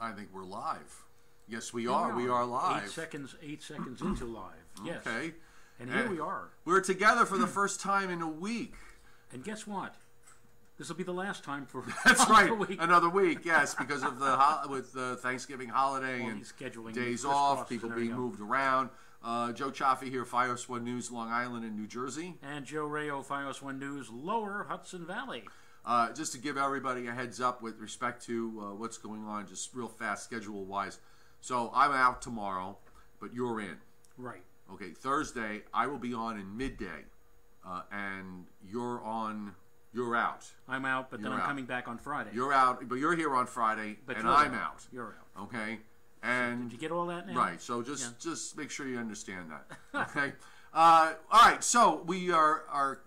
I think we're live. Yes, we are. We are live. 8 seconds into live. Yes. Okay. And here we are. We're together for the first time in a week. And guess what? This will be the last time for That's right. week. Another week, yes, because of the Thanksgiving holiday and scheduling days off, people being moved around. Joe Cioffi here, Fios 1 News, Long Island and New Jersey. And Joe Rao, Fios 1 News, Lower Hudson Valley. Just to give everybody a heads up with respect to what's going on, just real fast schedule-wise. So I'm out tomorrow, but you're in. Right. Okay, Thursday I will be on in midday, and you're out. I'm out, but then I'm coming back on Friday. You're out, but you're here on Friday, and I'm out. You're out. Okay, and so did you get all that now? Right. So just make sure you understand that. Okay. All right. So we are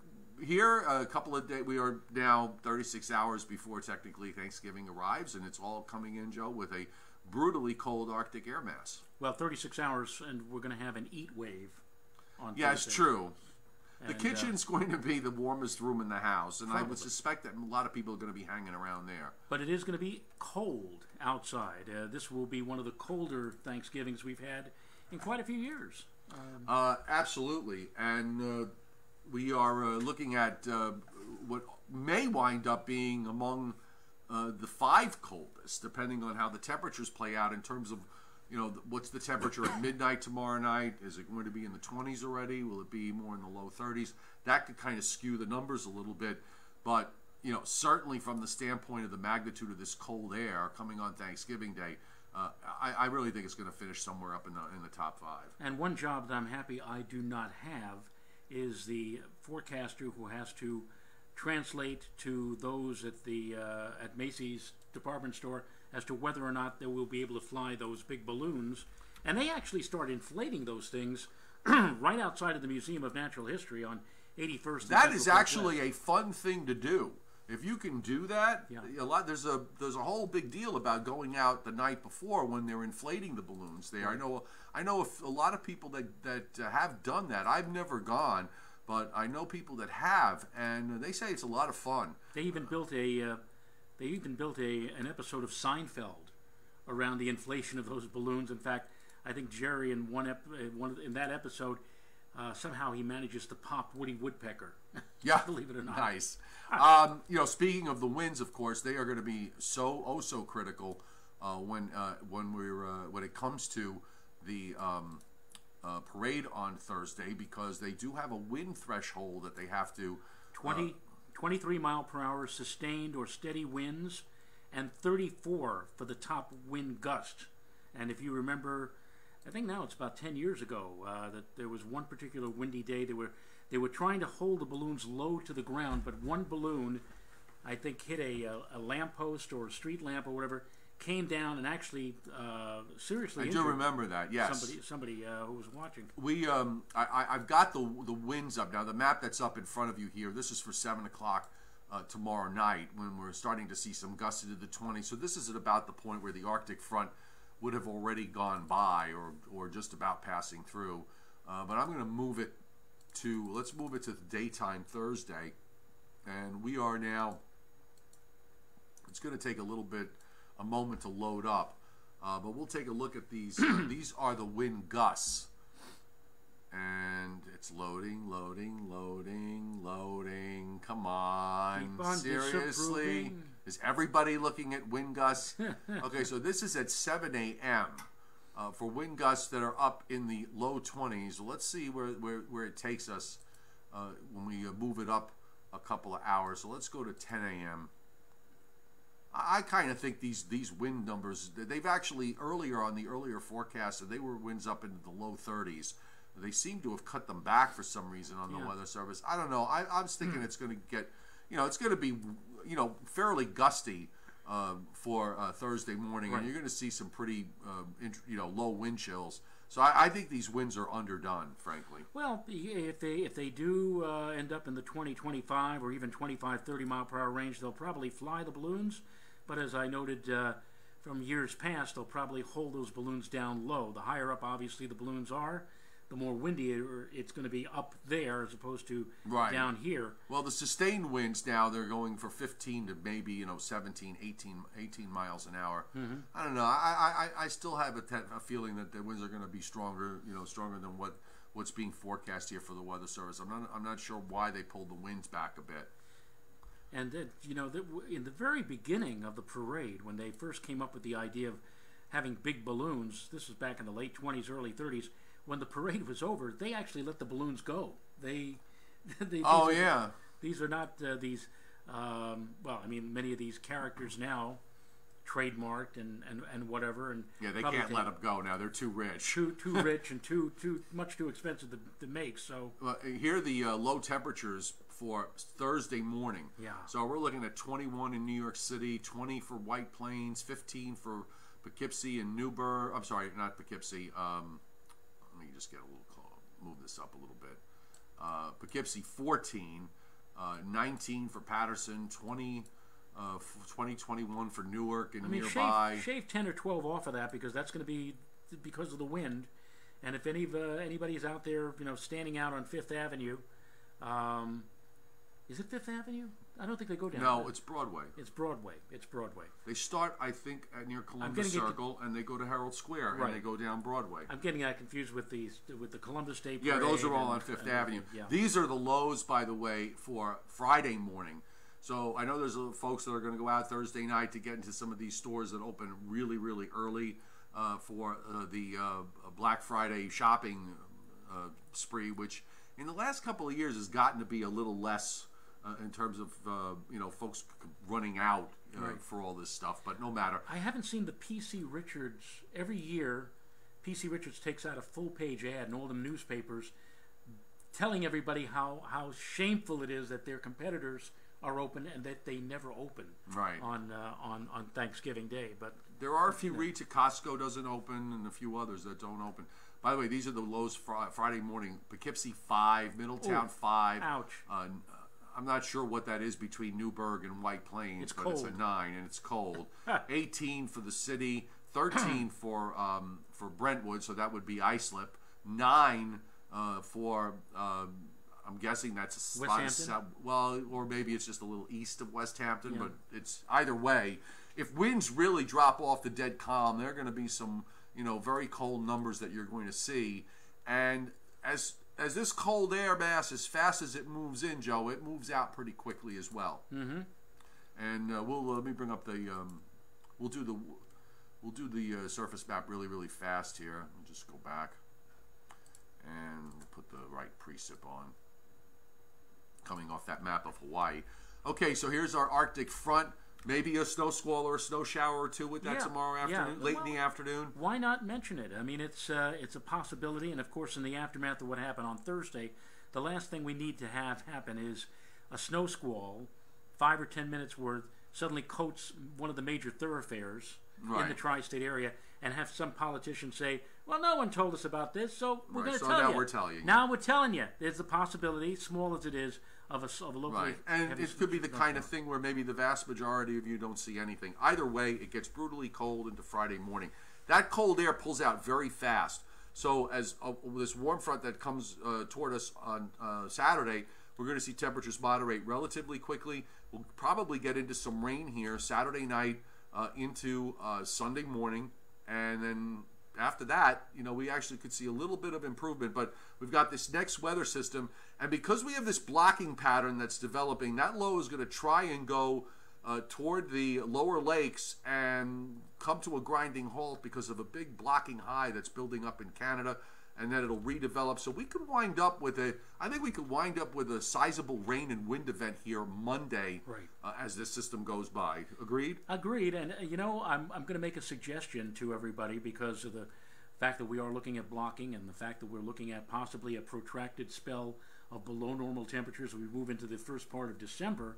here a couple of days. We are now 36 hours before technically Thanksgiving arrives, and it's all coming in, Joe, with a brutally cold Arctic air mass. Well, 36 hours, and we're going to have an heat wave on Yeah, Thursday. It's true. The kitchen's going to be the warmest room in the house, and probably. I would suspect that a lot of people are going to be hanging around there. But it is going to be cold outside. This will be one of the colder Thanksgivings we've had in quite a few years. Absolutely, and we are looking at what may wind up being among the 5 coldest, depending on how the temperatures play out in terms of, what's the temperature at midnight tomorrow night? Is it going to be in the 20s already? Will it be more in the low 30s? That could kind of skew the numbers a little bit, but certainly from the standpoint of the magnitude of this cold air coming on Thanksgiving Day, I really think it's going to finish somewhere up in the top 5. And one job that I'm happy I do not have is the forecaster who has to translate to those at the at Macy's department store as to whether or not they will be able to fly those big balloons. And they actually start inflating those things right outside of the Museum of Natural History on 81st. That is actually a fun thing to do. If you can do that, there's a whole big deal about going out the night before when they're inflating the balloons there. Right. I know if a lot of people that have done that. I've never gone, but I know people that have, and they say it's a lot of fun. They even built an episode of Seinfeld around the inflation of those balloons. In fact, I think Jerry in in that episode somehow he manages to pop Woody Woodpecker. Yeah, believe it or not. Nice. Speaking of the winds, of course, they are going to be so critical when it comes to the parade on Thursday, because they do have a wind threshold that they have to 23 mile per hour sustained or steady winds, and 34 for the top wind gust. And if you remember, I think now it's about 10 years ago that there was one particular windy day. They were trying to hold the balloons low to the ground, but one balloon, I think, hit a lamppost or a street lamp or whatever, came down and actually seriously injured. I do remember that. Yes, somebody who was watching. I've got the winds up now. The map that's up in front of you here. This is for 7 o'clock tomorrow night, when we're starting to see some gusts into the 20s. So this is at about the point where the Arctic front would have already gone by or just about passing through. But I'm going to move it to, let's move it to daytime Thursday, and we are now, it's going to take a moment to load up, but we'll take a look at these. These are the wind gusts, and it's loading. Come on, seriously, is everybody looking at wind gusts? Okay, so this is at 7 a.m. For wind gusts that are up in the low 20s. Let's see where it takes us when we move it up a couple of hours. So let's go to 10 a.m. I kind of think these wind numbers, they've actually earlier forecasts, they were winds up into the low 30s. They seem to have cut them back for some reason on the Weather Service. I don't know. I'm thinking it's going to get, it's going to be, fairly gusty for Thursday morning, right. And you're going to see some pretty, low wind chills. So I think these winds are underdone, frankly. Well, if they do end up in the 20, 25, or even 25, 30 mile per hour range, they'll probably fly the balloons. But as I noted from years past, they'll probably hold those balloons down low. The higher up, obviously, the balloons are, the more windier it's going to be up there as opposed to right. down here. Well, the sustained winds now, they're going for 15 to maybe 17, 18 miles an hour. Mm-hmm. I don't know. I still have a feeling that the winds are going to be stronger, stronger than what's being forecast here for the Weather Service. I'm not sure why they pulled the winds back a bit. And in the very beginning of the parade, when they first came up with the idea of having big balloons, this was back in the late 20s, early 30s. When the parade was over, they actually let the balloons go. These are not these. Many of these characters now trademarked and whatever, and yeah, they can't let them go now. They're too rich, too rich, and too much too expensive to make. So here are the low temperatures for Thursday morning. Yeah. So we're looking at 21 in New York City, 20 for White Plains, 15 for Poughkeepsie and Newburgh. I'm sorry, not Poughkeepsie. Let me just get a little move this up a little bit. Poughkeepsie 14, 19 for Patterson, 20, 21 for Newark and nearby. Shave 10 or 12 off of that because that's going to be because of the wind. And if anybody's out there, standing out on Fifth Avenue, is it Fifth Avenue? I don't think they go down. No, it's Broadway. It's Broadway. It's Broadway. They start, I think, near Columbus Circle, and they go to Herald Square, right. and they go down Broadway. I'm getting that confused with the Columbus Day Parade. Yeah, those are all on Fifth Avenue. Yeah. These are the lows, by the way, for Friday morning. So I know there's folks that are going to go out Thursday night to get into some of these stores that open really, really early for the Black Friday shopping spree, which in the last couple of years has gotten to be a little less in terms of folks running out right. for all this stuff, but no matter. I haven't seen the P.C. Richards every year. P.C. Richards takes out a full-page ad in all the newspapers, telling everybody how shameful it is that their competitors are open and that they never open right. on Thanksgiving Day. But there are a few REITs. Costco doesn't open, and a few others that don't open. By the way, these are the lows Friday morning. Poughkeepsie 5, Middletown 5. Ouch. I'm not sure what that is between Newburgh and White Plains, it's but cold. It's a 9 and it's cold. 18 for the city, 13 for Brentwood, so that would be Islip. 9 for I'm guessing that's well, or maybe it's just a little east of West Hampton, but it's either way. If winds really drop off the dead calm, there are going to be some very cold numbers that you're going to see, and as this cold air mass, as fast as it moves in, Joe, it moves out pretty quickly as well. Mm-hmm. And we'll let me bring up the we'll do the surface map really, really fast here. I'll just go back and put the right precip on, coming off that map of Hawaii. Okay, so here's our Arctic front. Maybe a snow squall or a snow shower or two with that tomorrow afternoon, late in the afternoon. Why not mention it? I mean, it's a possibility, and of course, in the aftermath of what happened on Thursday, the last thing we need to have happen is a snow squall, 5 or 10 minutes worth, suddenly coats one of the major thoroughfares in the tri-state area, and have some politician say, "Well, no one told us about this, so we're going to tell you." Now we're telling you. Now we're telling you. There's a possibility, small as it is, of a locally right, and it could be the kind of thing where maybe the vast majority of you don't see anything. Either way, it gets brutally cold into Friday morning. That cold air pulls out very fast. So as this warm front that comes toward us on Saturday, we're going to see temperatures moderate relatively quickly. We'll probably get into some rain here Saturday night into Sunday morning, and then after that, we actually could see a little bit of improvement, but we've got this next weather system, and because we have this blocking pattern that's developing, that low is going to try and go toward the lower lakes and come to a grinding halt because of a big blocking high that's building up in Canada, and then it'll redevelop. So we could wind up with a sizable rain and wind event here Monday, right. As this system goes by. Agreed? Agreed. And I'm going to make a suggestion to everybody because of the fact that we are looking at blocking and the fact that we're looking at possibly a protracted spell of below normal temperatures as we move into the first part of December.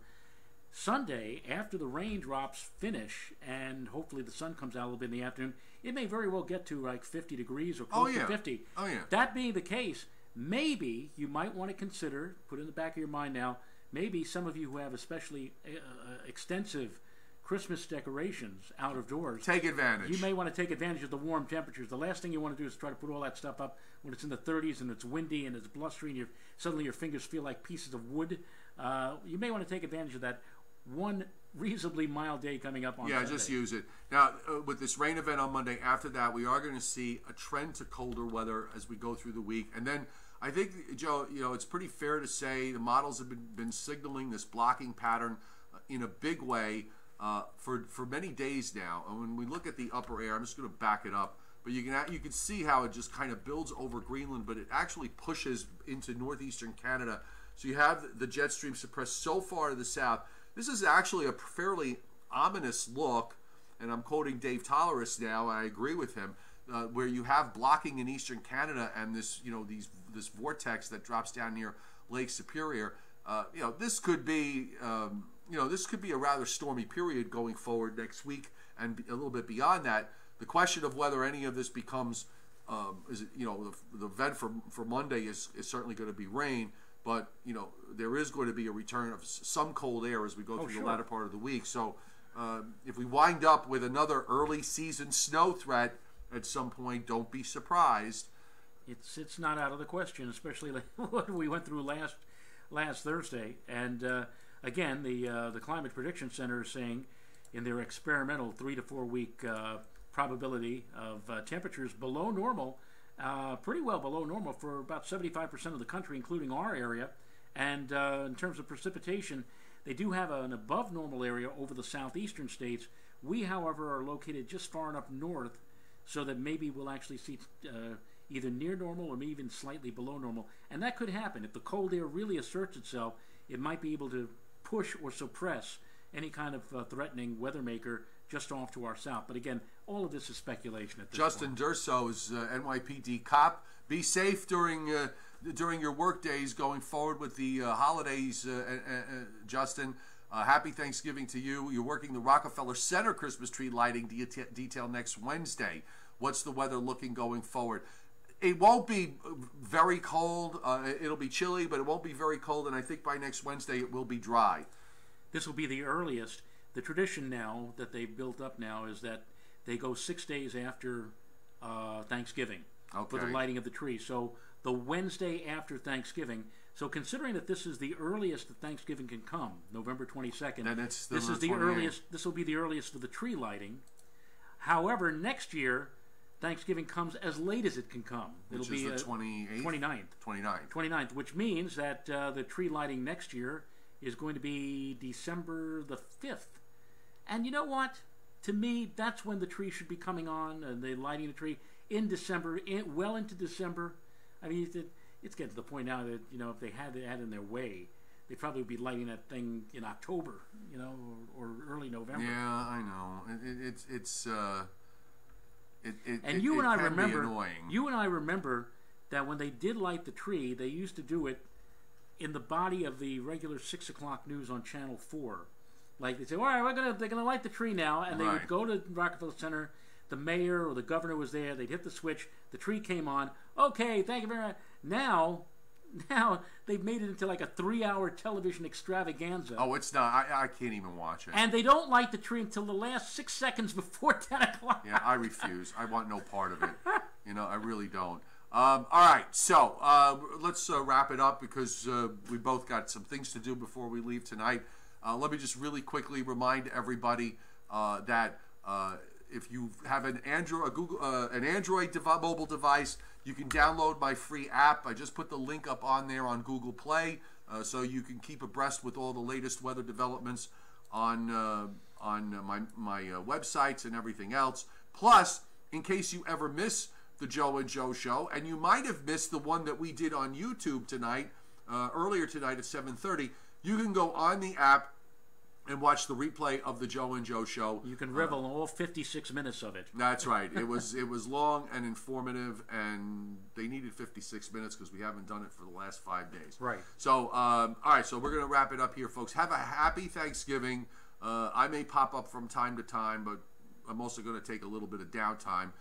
Sunday, after the raindrops finish and hopefully the sun comes out a little bit in the afternoon, it may very well get to like 50 degrees or close to 50. Oh, yeah. That being the case, maybe you might want to consider, put in the back of your mind now, maybe some of you who have especially extensive Christmas decorations out of doors, take advantage. You may want to take advantage of the warm temperatures. The last thing you want to do is try to put all that stuff up when it's in the 30s and it's windy and it's blustery and suddenly your fingers feel like pieces of wood. You may want to take advantage of that one reasonably mild day coming up on Sunday. Just use it. Now, with this rain event on Monday, after that, we are going to see a trend to colder weather as we go through the week. And then I think, Joe, it's pretty fair to say the models have been signaling this blocking pattern in a big way for many days now. And when we look at the upper air, I'm just going to back it up, but you can see how it just kind of builds over Greenland, but it actually pushes into northeastern Canada. So you have the jet stream suppressed so far to the south. This is actually a fairly ominous look, and I'm quoting Dave Tolleris now, and I agree with him, where you have blocking in eastern Canada and this this vortex that drops down near Lake Superior. This could be this could be a rather stormy period going forward next week and a little bit beyond that. The question of whether any of this becomes the event for Monday is certainly going to be rain. But, there is going to be a return of some cold air as we go through the latter part of the week. So if we wind up with another early season snow threat at some point, don't be surprised. It's not out of the question, especially like what we went through last Thursday. And again, the Climate Prediction Center is saying in their experimental 3 to 4 week probability of temperatures below normal, pretty well below normal for about 75% of the country, including our area. And in terms of precipitation, they do have an above normal area over the southeastern states. We, however, are located just far enough north so that maybe we'll actually see either near normal or maybe even slightly below normal. And that could happen. If the cold air really asserts itself, it might be able to push or suppress any kind of threatening weather maker just off to our south. But again, all of this is speculation at this Justin point. Durso is NYPD cop. Be safe during your work days going forward with the holidays, Justin. Happy Thanksgiving to you. You're working the Rockefeller Center Christmas tree lighting detail next Wednesday. What's the weather looking going forward? It won't be very cold. It'll be chilly, but it won't be very cold. And I think by next Wednesday it will be dry. This will be the earliest. The tradition now that they've built up now is that they go 6 days after Thanksgiving for the lighting of the tree. So the Wednesday after Thanksgiving. So considering that this is the earliest that Thanksgiving can come, November 22nd, then it's this is the earliest. This will be the earliest for the tree lighting. However, next year Thanksgiving comes as late as it can come. It'll be the 28th? 29th, which means that the tree lighting next year is going to be December the 5th. And you know what? To me, that's when the tree should be coming on, and they're lighting the tree in December, well into December. I mean, it's getting to the point now that, if they had that in their way, they'd probably be lighting that thing in October, or early November. Yeah, I know. And you and I remember that when they did light the tree, they used to do it in the body of the regular 6 o'clock news on Channel 4. Like they'd say, all right, they're gonna light the tree now, and they would go to Rockefeller Center. The mayor or the governor was there. They'd hit the switch. The tree came on. Okay, thank you very much. Now they've made it into like a 3-hour television extravaganza. Oh, it's not. I can't even watch it. And they don't light the tree until the last 6 seconds before 10 o'clock. Yeah, I refuse. I want no part of it. I really don't. All right, so let's wrap it up because we both got some things to do before we leave tonight. Let me just really quickly remind everybody that if you have an Android mobile device, you can download my free app. I just put the link up on there on Google Play, so you can keep abreast with all the latest weather developments on my websites and everything else. Plus, in case you ever miss the Joe and Joe show, and you might have missed the one that we did on YouTube tonight, earlier tonight at 7:30, you can go on the app and watch the replay of the Joe and Joe show. You can revel in all 56 minutes of it. That's right. It was long and informative, and they needed 56 minutes because we haven't done it for the last 5 days. Right. So, all right, so we're going to wrap it up here, folks. Have a happy Thanksgiving. I may pop up from time to time, but I'm also going to take a little bit of downtime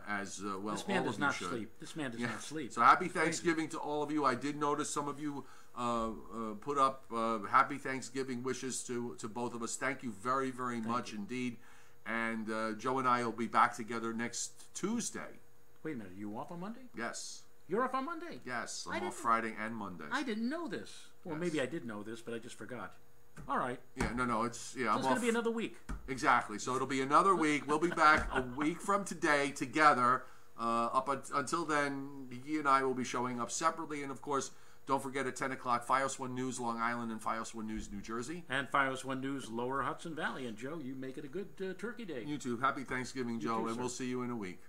as well. This man does not sleep. This man does not sleep. So happy Thanksgiving to all of you. I did notice some of you put up happy Thanksgiving wishes to both of us. Thank you very, very much indeed. And Joe and I will be back together next Tuesday. Wait a minute, are you off on Monday? Yes. You're off on Monday? Yes, I'm off Friday and Monday. I didn't know this. Well, maybe I did know this, but I just forgot. All right. Yeah, no, it's So it's going to be another week. Exactly. So it'll be another week. We'll be back a week from today together. Until then, he and I will be showing up separately, and of course, don't forget at 10 o'clock, Fios 1 News Long Island and Fios 1 News New Jersey. And Fios 1 News Lower Hudson Valley. And Joe, you make it a good Turkey Day. You too. Happy Thanksgiving, Joe, and we'll see you in a week.